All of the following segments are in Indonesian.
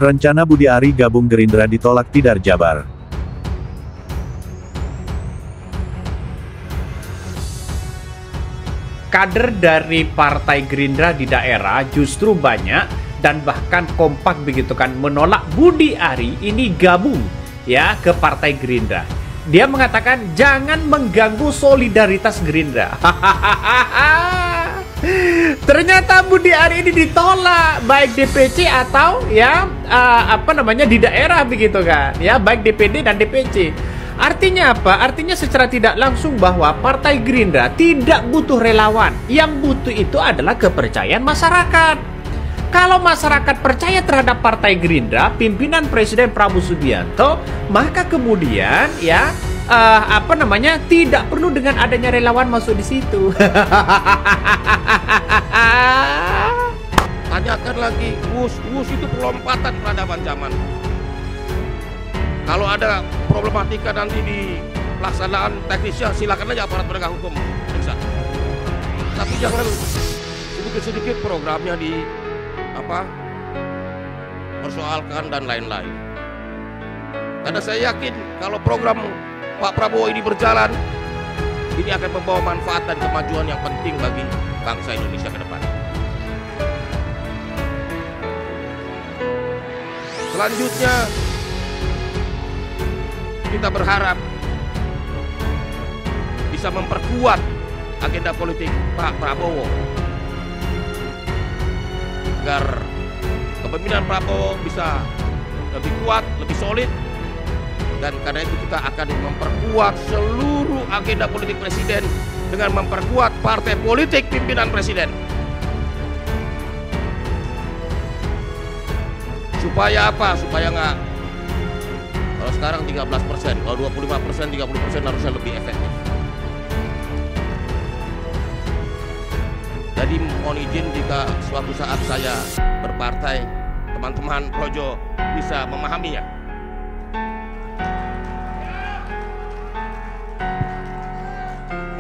Rencana Budi Ari gabung Gerindra ditolak Tidar Jabar. Kader dari Partai Gerindra di daerah justru banyak dan bahkan kompak begitu kan menolak Budi Ari ini gabung ya ke Partai Gerindra. Dia mengatakan jangan mengganggu solidaritas Gerindra. Ternyata Budi Ari ini ditolak baik DPC atau ya di daerah begitu kan ya, baik DPD dan DPC. Artinya apa? Artinya secara tidak langsung bahwa Partai Gerindra tidak butuh relawan. Yang butuh itu adalah kepercayaan masyarakat. Kalau masyarakat percaya terhadap Partai Gerindra, pimpinan Presiden Prabowo Subianto, maka kemudian ya tidak perlu dengan adanya relawan masuk di situ. Tanyakan lagi, wus itu pelompatan peradaban zaman. Kalau ada problematika nanti di pelaksanaan teknisnya, silakan aja aparat penegak hukum periksa. Tapi jangan sedikit-sedikit programnya persoalkan dan lain-lain. Karena saya yakin kalau program Pak Prabowo ini berjalan, ini akan membawa manfaat dan kemajuan yang penting bagi bangsa Indonesia ke depan. Selanjutnya, kita berharap bisa memperkuat agenda politik Pak Prabowo agar kepemimpinan Prabowo bisa lebih kuat, lebih solid, dan karena itu kita akan memperkuat seluruh agenda politik Presiden dengan memperkuat partai politik pimpinan Presiden. Supaya apa? Supaya nggak, kalau sekarang 13%, kalau 25%, 30% harusnya lebih efektif. Jadi mohon izin jika suatu saat saya berpartai, teman-teman Projo bisa memahaminya.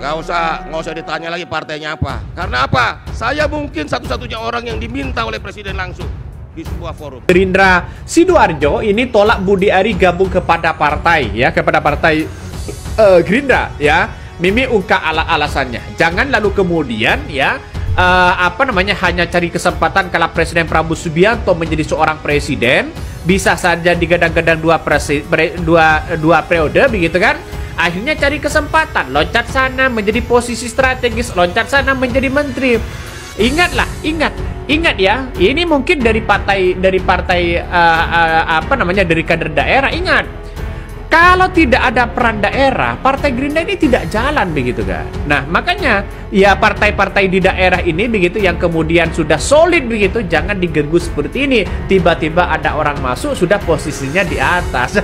Nggak usah ditanya lagi partainya apa. Karena apa? Saya mungkin satu-satunya orang yang diminta oleh Presiden langsung di sebuah forum. Gerindra Sidoarjo ini tolak Budi Ari gabung kepada partai Gerindra ya. Mimi ungkap alasannya. Jangan lalu kemudian ya hanya cari kesempatan kalau Presiden Prabowo Subianto menjadi seorang presiden, bisa saja digadang-gadang dua periode begitu kan. Akhirnya cari kesempatan, loncat sana menjadi posisi strategis, loncat sana menjadi menteri. Ingat ya, ini mungkin dari dari kader daerah. Ingat, kalau tidak ada peran daerah, Partai Gerindra ini tidak jalan begitu kan. Nah, makanya ya partai-partai di daerah ini begitu yang kemudian sudah solid begitu, jangan diganggu seperti ini. Tiba-tiba ada orang masuk sudah posisinya di atas.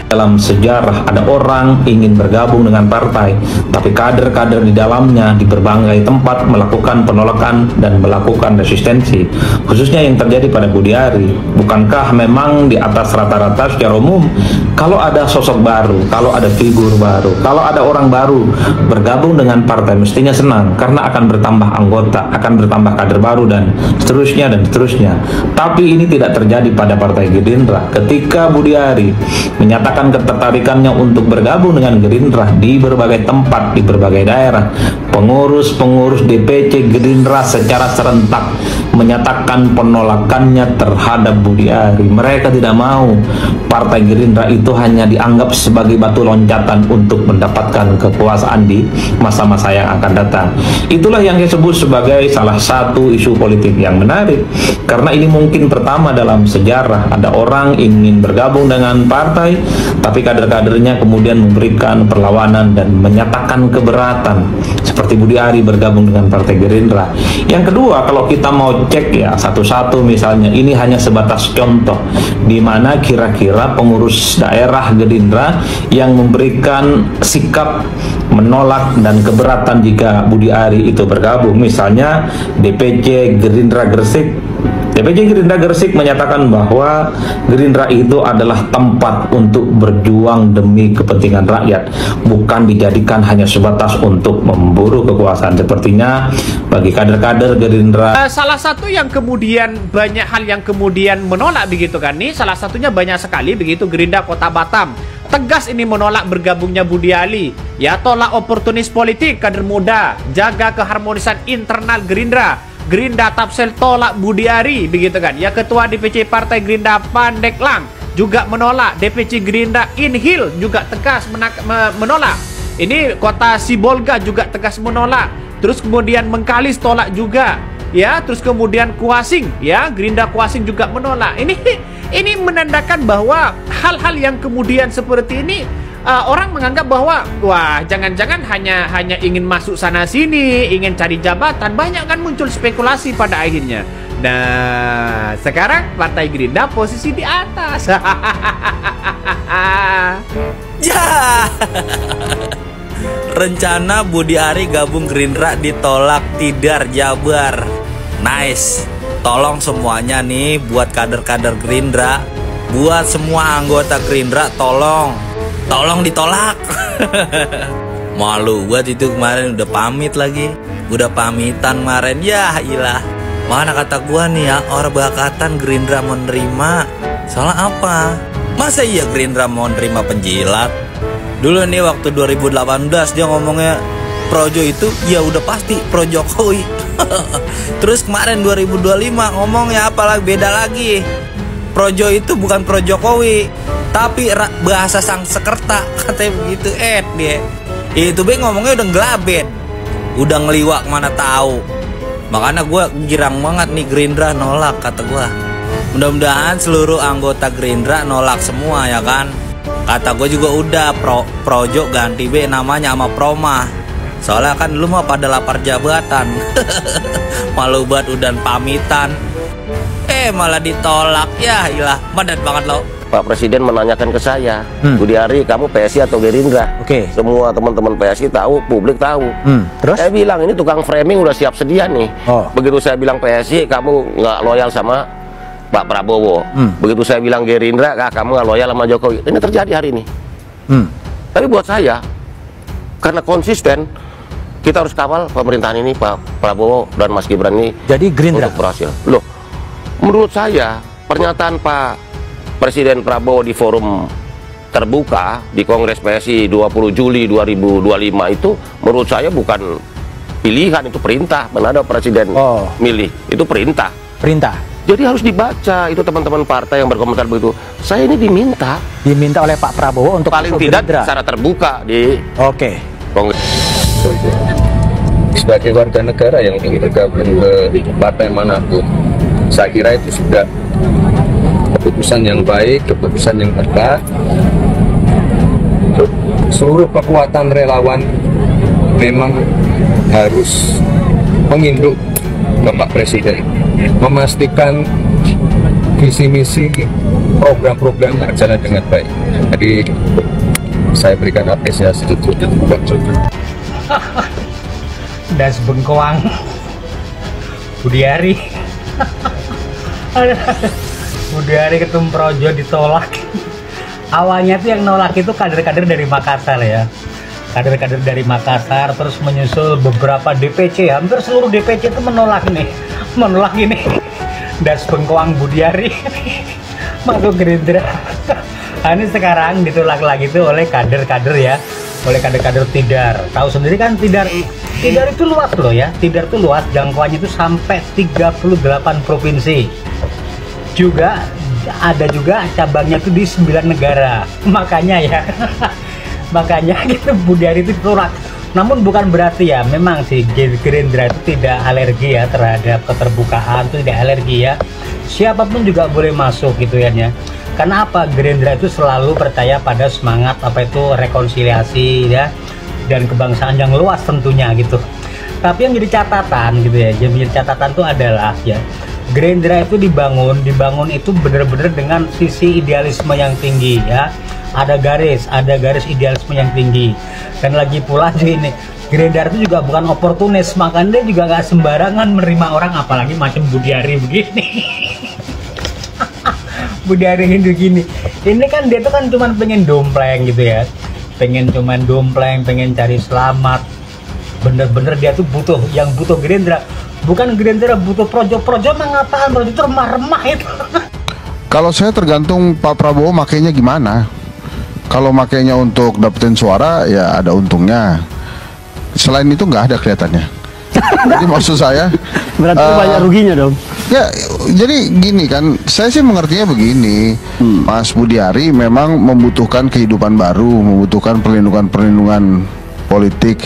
Dalam sejarah ada orang ingin bergabung dengan partai, tapi kader-kader di dalamnya di berbagai tempat melakukan penolakan dan melakukan resistensi. Khususnya yang terjadi pada Budi Ari. Bukankah memang di atas rata-rata secara umum kalau ada sosok baru, kalau ada figur baru, kalau ada orang baru bergabung dengan partai mestinya senang karena akan bertambah anggota, akan bertambah kader baru dan seterusnya. Tapi ini tidak terjadi pada Partai Gerindra. Ketika Budi Ari menyatakan ketertarikannya untuk bergabung dengan Gerindra di berbagai tempat, di berbagai daerah, pengurus-pengurus DPC Gerindra secara serentak menyatakan penolakannya terhadap Budi Ari. Mereka tidak mau Partai Gerindra itu hanya dianggap sebagai batu loncatan untuk mendapatkan kekuasaan di masa-masa yang akan datang. Itulah yang disebut sebagai salah satu isu politik yang menarik, karena ini mungkin pertama dalam sejarah ada orang ingin bergabung dengan partai, tapi kader-kadernya kemudian memberikan perlawanan dan menyatakan keberatan, seperti Budi Ari bergabung dengan Partai Gerindra. Yang kedua, kalau kita mau cek ya satu-satu, misalnya ini hanya sebatas contoh di mana kira-kira pengurus daerah Gerindra yang memberikan sikap menolak dan keberatan jika Budi Ari itu bergabung. Misalnya DPC Gerindra Gresik DPC Gerindra Gresik menyatakan bahwa Gerindra itu adalah tempat untuk berjuang demi kepentingan rakyat, bukan dijadikan hanya sebatas untuk memburu kekuasaan. Sepertinya bagi kader-kader Gerindra, salah satu yang kemudian banyak hal yang kemudian menolak begitu kan nih, salah satunya banyak sekali begitu. Gerindra Kota Batam tegas ini menolak bergabungnya Budi Ali, ya, tolak oportunis politik kader muda, jaga keharmonisan internal Gerindra. Gerindra Tapsel tolak Budi Ari begitu kan ya. Ketua DPC Partai Gerindra Pandeglang juga menolak. DPC Gerindra Inhil juga tegas menolak. Ini Kota Sibolga juga tegas menolak. Terus kemudian Mengkalis tolak juga, ya. Terus kemudian Kuasing, ya, Gerindra Kuasing juga menolak. Ini menandakan bahwa hal-hal yang kemudian seperti ini orang menganggap bahwa wah, jangan-jangan hanya ingin masuk sana sini, ingin cari jabatan. Banyak kan muncul spekulasi pada akhirnya. Nah, sekarang Partai Gerindra posisi di atas. Ya. Rencana Budi Ari gabung Gerindra ditolak Tidar Jabar. Nice. Tolong semuanya nih buat kader-kader Gerindra, buat semua anggota Gerindra, tolong ditolak. Malu buat itu kemarin udah pamit lagi. Udah pamitan kemarin. Ya ilah. Mana kata gua nih ya, orang bakatan Gerindra menerima. Soalnya apa? Masa iya Gerindra mau nerima penjilat? Dulu nih waktu 2018 dia ngomongnya Projo itu ya udah pasti pro Jokowi. Terus kemarin 2025 ngomongnya apalah beda lagi. Projo itu bukan pro Jokowi, tapi bahasa sang sekerta katanya begitu. Dia itu be ngomongnya udah ngelabet, udah ngeliwak mana tahu. Makanya gue girang banget nih Gerindra nolak kata gue. Mudah-mudahan seluruh anggota Gerindra nolak semua ya kan. Kata gue juga udah Projo ganti be namanya sama Proma. Soalnya kan lu mah pada lapar jabatan. Malu banget udah pamitan. Malah ditolak. Ya ilah, padat banget lo. Pak Presiden menanyakan ke saya, Budi Ari kamu PSI atau Gerindra? Oke. Semua teman-teman PSI tahu, publik tahu. Terus? Saya bilang ini tukang framing udah siap sedia nih. Begitu saya bilang PSI, kamu nggak loyal sama Pak Prabowo. Begitu saya bilang Gerindra, kamu nggak loyal sama Jokowi. Ini terjadi hari ini. Tapi buat saya, karena konsisten, kita harus kawal pemerintahan ini, Pak Prabowo dan Mas Gibran ini. Jadi Gerindra untuk berhasil. Loh, menurut saya pernyataan Pak Presiden Prabowo di forum terbuka di Kongres PSI 20 Juli 2025 itu menurut saya bukan pilihan, itu perintah. Mana ada presiden milih, itu perintah. Jadi harus dibaca itu teman-teman partai yang berkomentar begitu. Saya ini diminta oleh Pak Prabowo untuk paling tidak secara terbuka di Kongres. Sebagai warga negara yang ingin bergabung ke partai manapun, saya kira itu sudah keputusan yang baik, keputusan yang tepat. Seluruh kekuatan relawan memang harus menginduk Bapak Presiden, memastikan visi misi program-program berjalan dengan baik. Jadi saya berikan apresiasi untuk Pak Jokowi. Das bengkoang Budi Ari. Budi Ari ketemu Projo ditolak. Awalnya tuh yang nolak itu kader-kader dari Makassar ya. Kader-kader dari Makassar, terus menyusul beberapa DPC, hampir seluruh DPC itu menolak ini. Das bengkoang Budi Ari masuk Gerindra. Nah, ini sekarang ditolak lagi tuh oleh kader-kader ya, oleh kader-kader Tidar. Tahu sendiri kan Tidar itu luas loh ya. Tidar itu luas, jangkauannya itu sampai 38 provinsi. Juga ada juga cabangnya itu di 9 negara. Makanya ya. Makanya gitu Budi Ari itu ditolak. Namun bukan berarti ya, memang sih Gerindra itu tidak alergi ya terhadap keterbukaan, itu tidak alergi ya. Siapapun juga boleh masuk gitu ya. Karena apa? Gerindra itu selalu percaya pada semangat apa itu rekonsiliasi ya, dan kebangsaan yang luas tentunya gitu. Tapi yang jadi catatan gitu ya, yang jadi catatan itu adalah ya, Gerindra itu dibangun itu benar-benar dengan sisi idealisme yang tinggi ya. Ada garis idealisme yang tinggi. Dan lagi pula ini Gerindra itu juga bukan oportunis, makanya dia juga nggak sembarangan menerima orang, apalagi macam Budi Ari begini. Budi Ari Hindu gini. Ini kan dia tuh kan cuman pengen dompleng gitu ya. Pengen cuman dompleng, pengen cari selamat. Bener-bener dia tuh yang butuh Gerindra. Bukan Gerindra butuh projo mengapaan, projo itu remah-remah itu. Kalau saya tergantung Pak Prabowo makainya gimana. Kalau makainya untuk dapetin suara ya ada untungnya. Selain itu nggak ada kelihatannya. Jadi maksud saya berarti banyak ruginya dong. Ya, jadi gini kan, saya sih mengertinya begini, Mas Budi Ari memang membutuhkan kehidupan baru, membutuhkan perlindungan politik,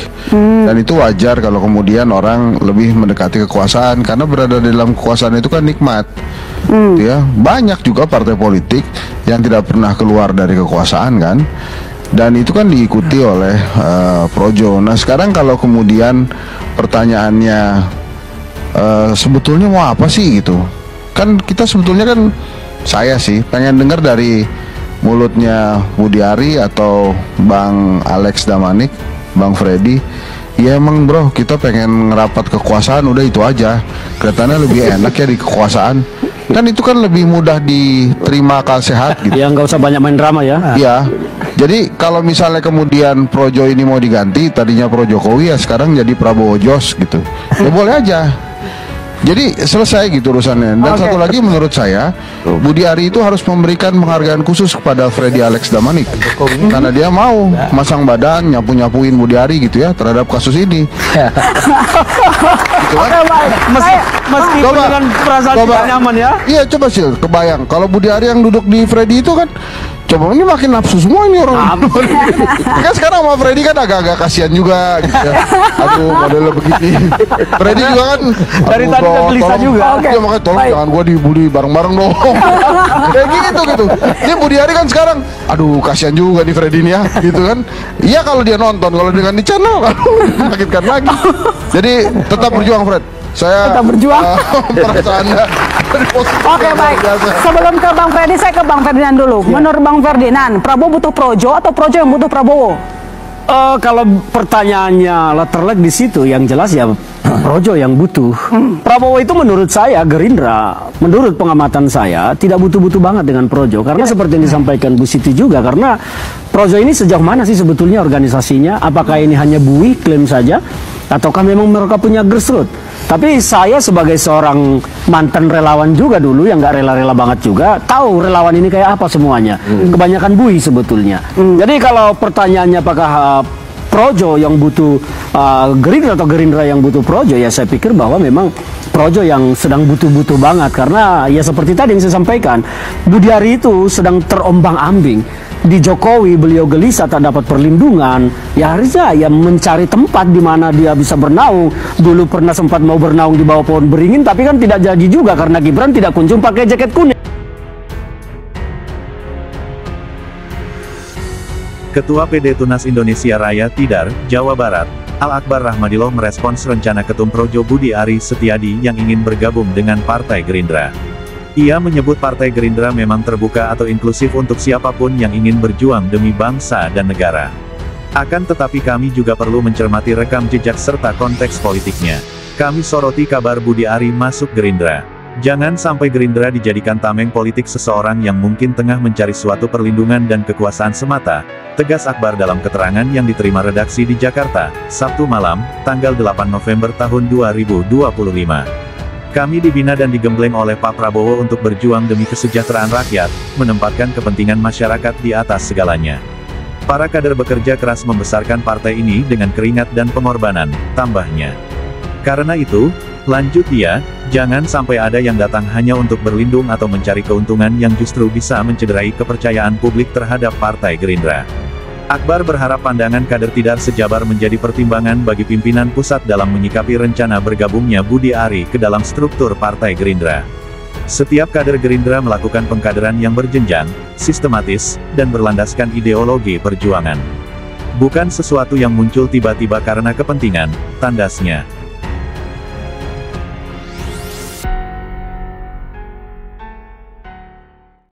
dan itu wajar kalau kemudian orang lebih mendekati kekuasaan karena berada di dalam kekuasaan itu kan nikmat. Ya, banyak juga partai politik yang tidak pernah keluar dari kekuasaan kan, dan itu kan diikuti oleh projo. Nah sekarang kalau kemudian pertanyaannya sebetulnya mau apa sih gitu, kan kita sebetulnya kan saya sih pengen dengar dari mulutnya Budi Ari atau Bang Alex Damanik, Bang Freddy, ya emang bro kita pengen ngerapat kekuasaan udah itu aja, kelihatannya lebih enak ya di kekuasaan, kan itu kan lebih mudah diterima akal sehat gitu. Ya nggak usah banyak main drama ya. Iya. Jadi kalau misalnya kemudian Projo ini mau diganti, tadinya Pro Jokowi ya sekarang jadi Prabowo Jos gitu, ya boleh aja. Jadi selesai gitu urusannya. Dan satu lagi menurut saya Budi Ari itu harus memberikan penghargaan khusus kepada Freddy Alex Damanik karena dia mau masang badan nyapu-nyapuin Budi Ari gitu ya terhadap kasus ini. Gitu kan? Meskipun dengan perasaan tidak nyaman ya. Iya coba sih kebayang kalau Budi Ari yang duduk di Freddy itu kan, coba ini makin nafsu semua ini orang. Kan sekarang sama Freddy kan agak-agak kasihan juga gitu ya. Aduh modelnya begini. Freddy juga kan dari tadi udah gelisah juga. Ya makanya tolong jangan gua dibully bareng-bareng dong. Kayak gitu. Ini Budi Ari kan sekarang aduh kasihan juga di Freddy ini ya gitu kan. Iya kalau dia nonton, kalau dengan di channel kan menyakitkan lagi. Jadi tetap berjuang Fred. Saya tetap berjuang. Perasaan Anda. Oke baik. Sebelum ke Bang Freddy, saya ke Bang Ferdinand dulu. Menurut Bang Ferdinand, Prabowo butuh Projo atau Projo yang butuh Prabowo? Kalau pertanyaannya terletak di situ, yang jelas ya Projo yang butuh. Prabowo itu menurut saya, Gerindra, menurut pengamatan saya tidak butuh-butuh banget dengan Projo, karena seperti yang disampaikan Bu Siti juga, karena Projo ini sejauh mana sih sebetulnya organisasinya? Apakah ini hanya buih klaim saja, ataukah memang mereka punya grassroots? Tapi saya sebagai seorang mantan relawan juga dulu yang nggak rela-rela banget juga, tahu relawan ini kayak apa semuanya. Kebanyakan buih sebetulnya. Jadi kalau pertanyaannya apakah Projo yang butuh Gerindra atau Gerindra yang butuh Projo, ya saya pikir bahwa memang Projo yang sedang butuh-butuh banget, karena ya seperti tadi yang saya sampaikan, Budi Ari itu sedang terombang-ambing. Di Jokowi beliau gelisah tak dapat perlindungan, ya harusnya ya mencari tempat di mana dia bisa bernaung. Dulu pernah sempat mau bernaung di bawah pohon beringin, tapi kan tidak jadi juga karena Gibran tidak kunjung pakai jaket kuning. Ketua PD Tunas Indonesia Raya Tidar, Jawa Barat, Al-Akbar Rahmadillah merespons rencana Ketum Projo Budi Ari Setiadi yang ingin bergabung dengan Partai Gerindra. Ia menyebut Partai Gerindra memang terbuka atau inklusif untuk siapapun yang ingin berjuang demi bangsa dan negara. Akan tetapi kami juga perlu mencermati rekam jejak serta konteks politiknya. Kami soroti kabar Budi Ari masuk Gerindra. Jangan sampai Gerindra dijadikan tameng politik seseorang yang mungkin tengah mencari suatu perlindungan dan kekuasaan semata, tegas Akbar dalam keterangan yang diterima redaksi di Jakarta, Sabtu malam, tanggal 8 November tahun 2025. Kami dibina dan digembleng oleh Pak Prabowo untuk berjuang demi kesejahteraan rakyat, menempatkan kepentingan masyarakat di atas segalanya. Para kader bekerja keras membesarkan partai ini dengan keringat dan pengorbanan, tambahnya. Karena itu, lanjut dia, jangan sampai ada yang datang hanya untuk berlindung atau mencari keuntungan yang justru bisa mencederai kepercayaan publik terhadap Partai Gerindra. Akbar berharap pandangan kader Tidar sejabar menjadi pertimbangan bagi pimpinan pusat dalam menyikapi rencana bergabungnya Budi Ari ke dalam struktur Partai Gerindra. Setiap kader Gerindra melakukan pengkaderan yang berjenjang, sistematis, dan berlandaskan ideologi perjuangan. Bukan sesuatu yang muncul tiba-tiba karena kepentingan, tandasnya.